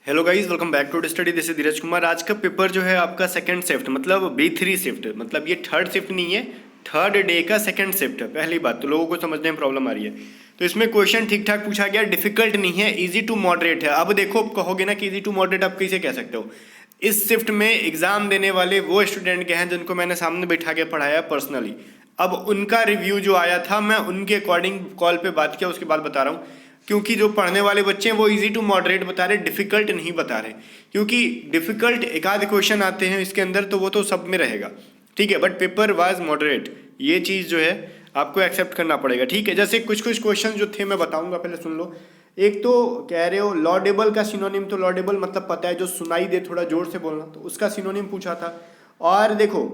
Hello guys, welcome back to study. This is Dheeraj Kumar. आज का paper जो है आपका सेकंड शिफ्ट मतलब B3 शिफ्ट, मतलब ये थर्ड शिफ्ट नहीं है, थर्ड डे का सेकंड शिफ्ट है। पहली बात तो लोगों को समझने में प्रॉब्लम आ रही है। तो इसमें क्वेश्चन ठीक ठाक पूछा गया, डिफिकल्ट नहीं है, इजी टू मॉडरेट है। अब देखो, कहोगे ना कि इजी टू मॉडरेट आप कैसे कह सकते हो। इस शिफ्ट में एग्जाम देने वाले वो स्टूडेंट के हैं जिनको मैंने सामने बैठा के पढ़ाया पर्सनली। अब उनका रिव्यू जो आया था, मैं उनके अकॉर्डिंग कॉल पे बात किया, उसके बाद बता रहा हूँ। क्योंकि जो पढ़ने वाले बच्चे हैं वो इजी टू मॉडरेट बता रहे, डिफिकल्ट नहीं बता रहे। क्योंकि डिफिकल्ट एक आध क्वेश्चन आते हैं इसके अंदर, तो वो तो सब में रहेगा, ठीक है। बट पेपर वाज मॉडरेट, ये चीज़ जो है आपको एक्सेप्ट करना पड़ेगा, ठीक है। जैसे कुछ कुछ क्वेश्चन जो थे मैं बताऊंगा, पहले सुन लो। एक तो कह रहे हो लॉडेबल का सिनोनिम, तो लॉडेबल मतलब पता है, जो सुनाई दे, थोड़ा जोर से बोलना, तो उसका सिनोनिम पूछा था। और देखो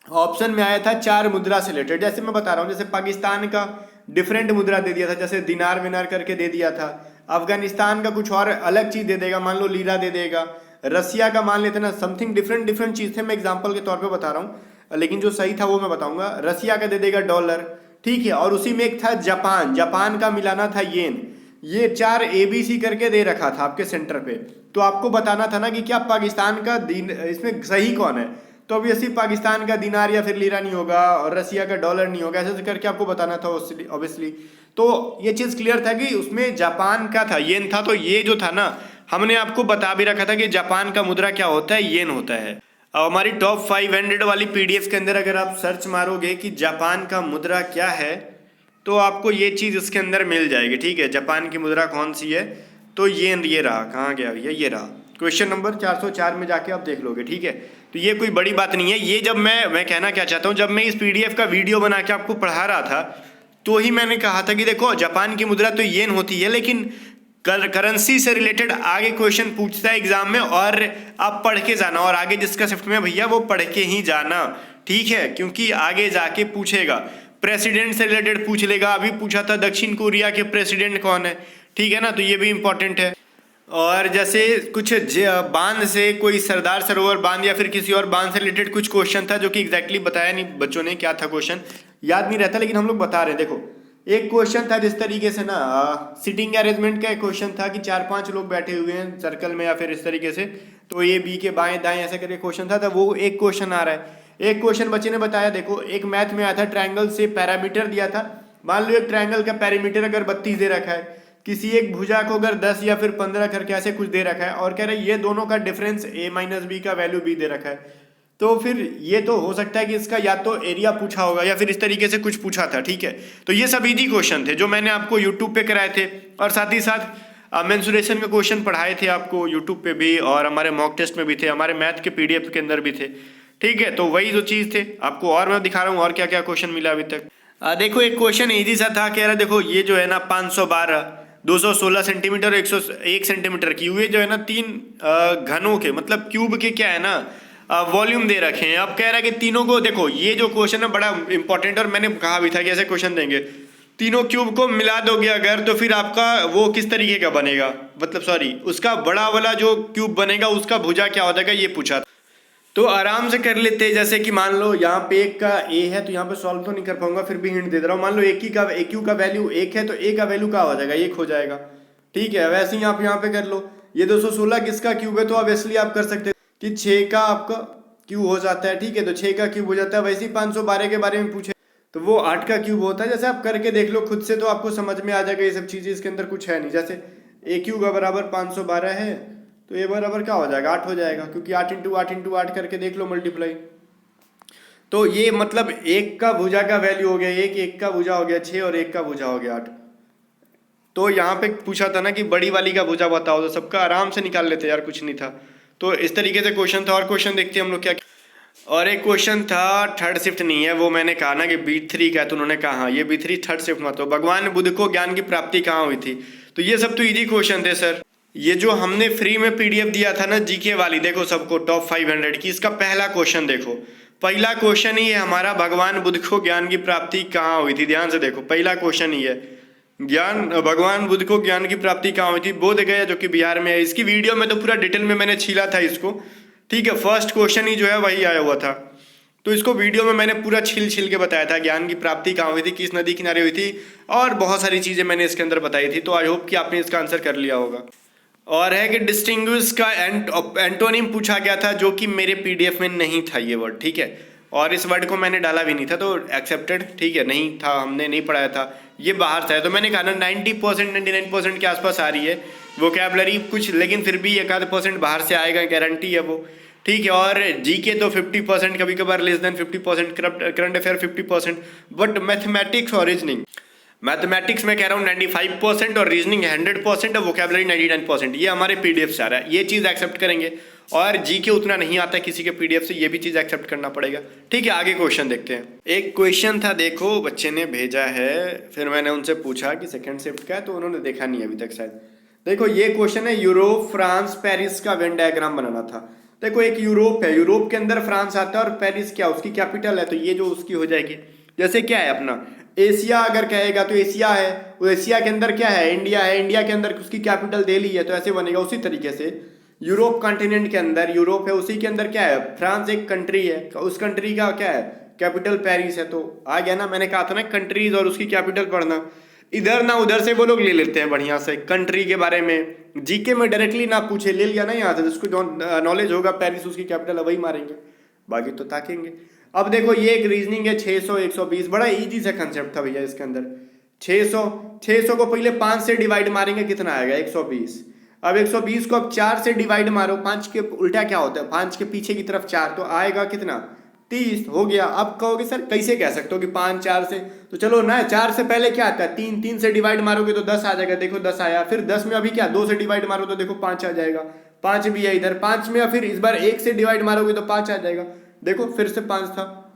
ऑप्शन में आया था चार मुद्रा से रिलेटेड, जैसे मैं बता रहा हूँ, जैसे पाकिस्तान का डिफरेंट मुद्रा दे दिया था, जैसे दिनार विनार करके दे दिया था। अफगानिस्तान का कुछ और अलग चीज दे देगा, मान लो लीरा दे देगा। रसिया का मान लेते ना, समथिंग डिफरेंट डिफरेंट चीज थे, मैं एग्जांपल के तौर पे बता रहा हूँ, लेकिन जो सही था वो मैं बताऊंगा। रसिया का दे देगा डॉलर, ठीक है। और उसी में एक था जापान, जापान का मिलाना था येन। ये चार ABC करके दे रखा था आपके सेंटर पे। तो आपको बताना था ना कि क्या पाकिस्तान का दिन इसमें सही कौन है। तो ऑब्वियसली पाकिस्तान का दिनार या फिर लीरा नहीं होगा, और रसिया का डॉलर नहीं होगा, ऐसे करके आपको बताना था ऑब्वियसली। तो ये चीज़ क्लियर था कि उसमें जापान का था, येन था। तो ये जो था ना, हमने आपको बता भी रखा था कि जापान का मुद्रा क्या होता है, येन होता है। अब हमारी टॉप 500 वाली PDF के अंदर अगर आप सर्च मारोगे कि जापान का मुद्रा क्या है, तो आपको ये चीज़ इसके अंदर मिल जाएगी, ठीक है। जापान की मुद्रा कौन सी है, तो ये रहा, कहाँ गया भैया, ये रहा। क्वेश्चन नंबर 404 में जाके आप देख लोगे, ठीक है। तो ये कोई बड़ी बात नहीं है। ये जब मैं कहना क्या चाहता हूँ, जब मैं इस PDF का वीडियो बना के आपको पढ़ा रहा था, तो ही मैंने कहा था कि देखो जापान की मुद्रा तो येन होती है, लेकिन करेंसी से रिलेटेड आगे क्वेश्चन पूछता है एग्जाम में, और आप पढ़ के जाना, और आगे जिसका शिफ्ट में भैया वो पढ़ के ही जाना, ठीक है। क्योंकि आगे जाके पूछेगा, प्रेसिडेंट से रिलेटेड पूछ लेगा। अभी पूछा था दक्षिण कोरिया के प्रेसिडेंट कौन है, ठीक है ना, तो ये भी इंपॉर्टेंट है। और जैसे कुछ बांध से, कोई सरदार सरोवर बांध या फिर किसी और बांध से रिलेटेड कुछ क्वेश्चन था, जो कि एग्जैक्टली बताया नहीं बच्चों ने क्या था क्वेश्चन, याद नहीं रहता, लेकिन हम लोग बता रहे हैं। देखो एक क्वेश्चन था जिस तरीके से ना, सिटिंग अरेंजमेंट का एक क्वेश्चन था कि 4-5 लोग बैठे हुए हैं सर्कल में या फिर इस तरीके से, तो ए बी के बाएं दाएं ऐसे करके क्वेश्चन था, तो वो एक क्वेश्चन आ रहा है। एक क्वेश्चन बच्चे ने बताया, देखो एक मैथ में आया था, ट्रायंगल से पैरामीटर दिया था। मान लो एक ट्रायंगल का पैरामीटर अगर 32 दे रखा है, किसी एक भुजा को अगर 10 या फिर 15 करके ऐसे कुछ दे रखा है, और कह रहे ये दोनों का डिफरेंस A-B का वैल्यू B दे रखा है, तो फिर ये तो हो सकता है कि इसका या तो एरिया पूछा होगा या फिर इस तरीके से कुछ पूछा था, ठीक है। तो ये सब इजी क्वेश्चन थे जो मैंने आपको यूट्यूब पे कराए थे, और साथ ही साथ मेंसुरेशन के क्वेश्चन पढ़ाए थे आपको यूट्यूब पे भी, और हमारे मॉक टेस्ट में भी थे, हमारे मैथ के PDF के अंदर भी थे, ठीक है। तो वही जो चीज़ थे आपको, और मैं दिखा रहा हूँ और क्या क्या क्वेश्चन मिला अभी तक। देखो एक क्वेश्चन इजी सा था, कह रहा देखो ये जो है ना 512, 216 सेंटीमीटर, 101 सेंटीमीटर की, ये जो है ना तीन घनों के मतलब क्यूब के क्या है ना वॉल्यूम दे रखे हैं। अब कह रहा है कि तीनों को देखो, ये जो क्वेश्चन है बड़ा इंपॉर्टेंट, और मैंने कहा भी था कि ऐसे क्वेश्चन देंगे। तीनों क्यूब को मिला दोगे अगर, तो फिर आपका वो किस तरीके का बनेगा, मतलब सॉरी, उसका बड़ा वाला जो क्यूब बनेगा उसका भुजा क्या हो जाएगा, ये पूछा। तो आराम से कर लेते हैं। जैसे कि मान लो यहाँ पे एक का A है, तो यहाँ पे सॉल्व तो नहीं कर पाऊंगा, फिर भी हिंट दे रहा हूँ। मान लो AQ का वैल्यू 1 है, तो A का वैल्यू क्या हो जाएगा, 1 हो जाएगा, ठीक है। वैसे ही आप यहाँ पे कर लो, ये 216 किसका क्यूब है, तो ऑब्वियसली आप कर सकते हैं कि 6 का आपका क्यूब हो जाता है, ठीक है। तो 6 का क्यूब हो जाता है। वैसे ही 512 के बारे में पूछे तो वो 8 का क्यूब होता है। जैसे आप करके देख लो खुद से, तो आपको समझ में आ जाएगा ये सब चीज़ें, इसके अंदर कुछ है नहीं। जैसे AQ का बराबर 512 है, तो ये बराबर क्या हो जाएगा, 8 हो जाएगा, क्योंकि 8 इंटू 8 इंटू 8 करके देख लो मल्टीप्लाई। तो ये मतलब एक का भुजा का वैल्यू हो गया, एक का भुजा हो गया 6, और एक का भुजा हो गया 8। तो यहाँ पे पूछा था ना कि बड़ी वाली का भुजा बताओ, तो सबका आराम से निकाल लेते यार, कुछ नहीं था। तो इस तरीके से क्वेश्चन था। और क्वेश्चन देखते हैं हम लोग क्या। और एक क्वेश्चन था, थर्ड शिफ्ट नहीं है, वो मैंने कहा ना कि B3 का, तो उन्होंने कहा हाँ ये B3 थर्ड शिफ्ट मत हो। भगवान बुद्ध को ज्ञान की प्राप्ति कहाँ हुई थी, तो ये सब तो इजी क्वेश्चन थे सर। ये जो हमने फ्री में PDF दिया था ना GK वाली, देखो सबको टॉप 500 की, इसका पहला क्वेश्चन देखो। पहला क्वेश्चन ही है हमारा, भगवान बुद्ध को ज्ञान की प्राप्ति कहाँ हुई थी। ध्यान से देखो, पहला क्वेश्चन ही है, भगवान बुद्ध को ज्ञान की प्राप्ति कहाँ हुई थी, बोध गया, जो कि बिहार में है। इसकी वीडियो में तो पूरा डिटेल में मैंने छीला था इसको, ठीक है। फर्स्ट क्वेश्चन ही जो है वही आया हुआ था, तो इसको वीडियो में मैंने पूरा छिल के बताया था, ज्ञान की प्राप्ति कहाँ हुई थी, किस नदी किनारे हुई थी, और बहुत सारी चीज़ें मैंने इसके अंदर बताई थी। तो आई होप कि आपने इसका आंसर कर लिया होगा। और है कि डिस्टिंग्विश का एंटोनिम पूछा गया था, जो कि मेरे पीडीएफ में नहीं था ये वर्ड, ठीक है। और इस वर्ड को मैंने डाला भी नहीं था, तो एक्सेप्टेड, ठीक है, नहीं था, हमने नहीं पढ़ाया था, ये बाहर से है। तो मैंने कहा ना 90% 99% के आसपास आ रही है वोकैबलरी कुछ, लेकिन फिर भी 1-आध% बाहर से आएगा, गारंटी है वो, ठीक है। और जीके तो 50%, कभी कभार less than 50%, current affair 50%, but mathematics और रीजनिंग, मैथमेटिक्स में कह रहा हूँ 95% और रीजनिंग 100% और वोकैबलरी 99%, ये हमारे पीडीएफ से आ रहा है, ये चीज़ एक्सेप्ट करेंगे। और जीके उतना नहीं आता किसी के पीडीएफ से, ये भी चीज़ एक्सेप्ट करना पड़ेगा, ठीक है। आगे क्वेश्चन देखते हैं। एक क्वेश्चन था, देखो बच्चे ने भेजा है, फिर मैंने उनसे पूछा कि सेकंड शिफ्ट का है, तो उन्होंने देखा नहीं अभी तक शायद। देखो ये क्वेश्चन है, यूरोप फ्रांस पेरिस का वेन डायग्राम बनाना था। देखो एक यूरोप है, यूरोप के अंदर फ्रांस आता है और पेरिस क्या उसकी कैपिटल है, तो ये जो उसकी हो जाएगी। जैसे क्या है अपना एशिया, अगर कहेगा तो एशिया है, वो एशिया के अंदर क्या है, इंडिया है, इंडिया के अंदर उसकी कैपिटल दिल्ली है, तो ऐसे बनेगा। उसी तरीके से यूरोप कॉन्टिनेंट के अंदर यूरोप है, उसी के अंदर क्या है, फ्रांस एक कंट्री है, उस कंट्री का क्या है, कैपिटल पेरिस है। तो आ गया ना, मैंने कहा था ना कंट्रीज और उसकी कैपिटल पढ़ना, इधर ना उधर से वो लोग ले लेते हैं बढ़िया से कंट्री के बारे में, जीके में डायरेक्टली ना पूछे, ले लिया ना यहाँ से, जिसको जो नॉलेज होगा पेरिस उसकी कैपिटल है वही मारेंगे, बाकी तो ताकेंगे। अब देखो ये एक रीजनिंग है, 600 120, बड़ा इजी सा कंसेप्ट था भैया इसके अंदर। 600 को पहले 5 से डिवाइड मारेंगे, कितना आएगा 120। अब 120 को अब 4 से डिवाइड मारो, 5 के उल्टा क्या होता है, 5 के पीछे की तरफ 4, तो आएगा कितना 30 हो गया। अब कहोगे सर कैसे कह सकते हो कि 5 4 से, तो चलो ना 4 से पहले क्या आता है 3, 3 से डिवाइड मारोगे तो 10 आ जाएगा, देखो 10 आया। फिर 10 में अभी क्या 2 से डिवाइड मारो तो देखो 5 आ जाएगा, 5 भी है इधर। 5 में फिर इस बार 1 से डिवाइड मारोगे तो 5 आ जाएगा, देखो फिर से 5 था।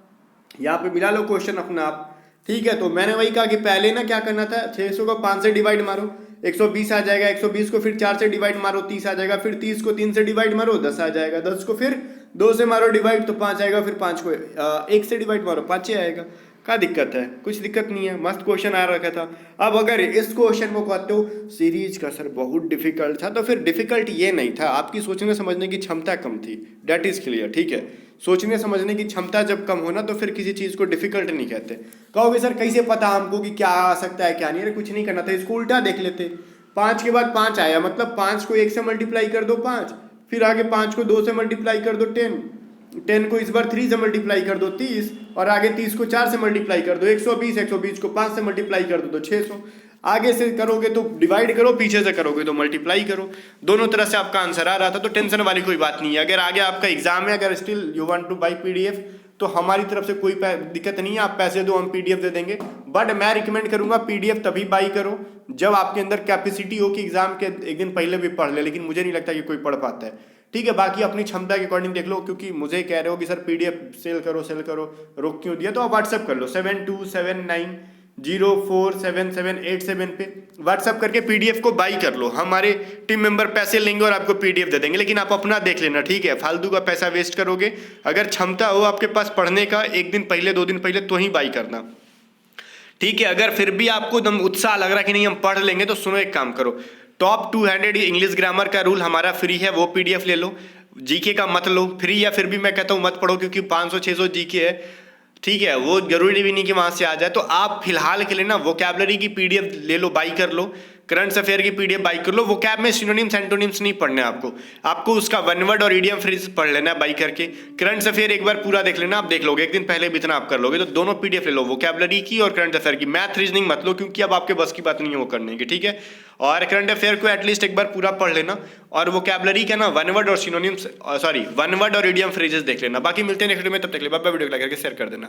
यहाँ पे मिला लो क्वेश्चन अपना आप, ठीक है। तो मैंने वही कहा कि पहले ना क्या करना था, 600 को 5 से डिवाइड मारो 120 आ जाएगा, 120 को फिर 4 से डिवाइड मारो 30 आ जाएगा, फिर 30 को 3 से डिवाइड मारो 10 आ जाएगा, 10 को फिर 2 से मारो डिवाइड तो 5 आएगा, फिर 5 को 1 से डिवाइड मारो 5 ही आएगा। क्या दिक्कत है, कुछ दिक्कत नहीं है, मस्त क्वेश्चन आ रखा था। अब अगर इस क्वेश्चन को कहते हो सीरीज का सर बहुत डिफिकल्ट था, तो फिर डिफिकल्ट ये नहीं था, आपकी सोचने समझने की क्षमता कम थी, डेट इज क्लियर, ठीक है। सोचने समझने की क्षमता जब कम हो ना, तो फिर किसी चीज़ को डिफिकल्ट नहीं कहते। कहोगे सर कैसे पता हमको कि क्या आ सकता है क्या नहीं, अरे कुछ नहीं करना था, इसको उल्टा देख लेते। 5 के बाद 5 आया, मतलब 5 को 1 से मल्टीप्लाई कर दो 5, फिर आगे 5 को 2 से मल्टीप्लाई कर दो 10, 10 को इस बार 3 से मल्टीप्लाई कर दो 30, और आगे 30 को 4 से मल्टीप्लाई कर दो 120, 120 को 5 से मल्टीप्लाई कर दो तो 600। आगे से करोगे तो डिवाइड करो, पीछे से करोगे तो मल्टीप्लाई करो, दोनों तरह से आपका आंसर आ रहा था, तो टेंशन वाली कोई बात नहीं है। अगर आगे आपका एग्जाम है, अगर still you want two by PDF, तो हमारी तरफ से कोई दिक्कत नहीं है, आप पैसे दो हम पीडीएफ दे देंगे। बट मैं रिकमेंड करूंगा पीडीएफ तभी बाई करो जब आपके अंदर कैपेसिटी हो कि एग्जाम के एक दिन पहले भी पढ़ ले, लेकिन मुझे नहीं लगता कि कोई पढ़ पाता है, ठीक है। बाकी अपनी क्षमता के अकॉर्डिंग देख लो, क्योंकि मुझे कह रहे हो कि सर पीडीएफ सेल करो, रोक क्यों दिया, तो आप व्हाट्सअप कर लो 7279047787 पे व्हाट्सअप करके पीडीएफ को बाई कर लो, हमारे टीम मेंबर पैसे लेंगे और आपको पीडीएफ दे देंगे, लेकिन आप अपना देख लेना, ठीक है। फालतू का पैसा वेस्ट करोगे, अगर क्षमता हो आपके पास पढ़ने का 1 दिन पहले 2 दिन पहले तो ही बाई करना, ठीक है। अगर फिर भी आपको एकदम उत्साह लग रहा है कि नहीं हम पढ़ लेंगे, तो सुनो एक काम करो, टॉप 200 इंग्लिश ग्रामर का रूल हमारा फ्री है, वो पीडीएफ ले लो। जीके का मत लो फ्री, या फिर भी मैं कहता हूँ मत पढ़ो, क्योंकि 500-600 जीके है, ठीक है। वो जरूरी भी नहीं कि वहां से आ जाए, तो आप फिलहाल के लिए ना वोकैबलरी की पीडीएफ ले लो, बाई कर लो, करंट अफेयर की पीडीएफ बाई कर लो। वोकैब में सिनोनिम्स एंटोनिम्स नहीं पढ़ने आपको उसका वन वर्ड और इडियम फ्रेज पढ़ लेना बाई करके। करंट अफेयर एक बार पूरा देख लेना, आप देख लोगे, एक दिन पहले भी इतना आप कर लोगे, तो दोनों पीडीएफ ले लो, वोकैबलरी की और करंट अफेयर की। मैथ रीजनिंग मत लो, क्योंकि अब आपके बस की बात नहीं है वो करने की, ठीक है। और करंट अफेयर को एटलीस्ट एक बार पूरा पढ़ लेना, और वोकैबलरी का ना वन वर्ड और सिनोनिम्स वन वर्ड और इडियम फ्रेजेस देख लेना। बाकी मिलते हैं नेक्स्ट वीडियो में, तब तक के लिए बाय बाय। वीडियो को लाइक करके शेयर कर देना।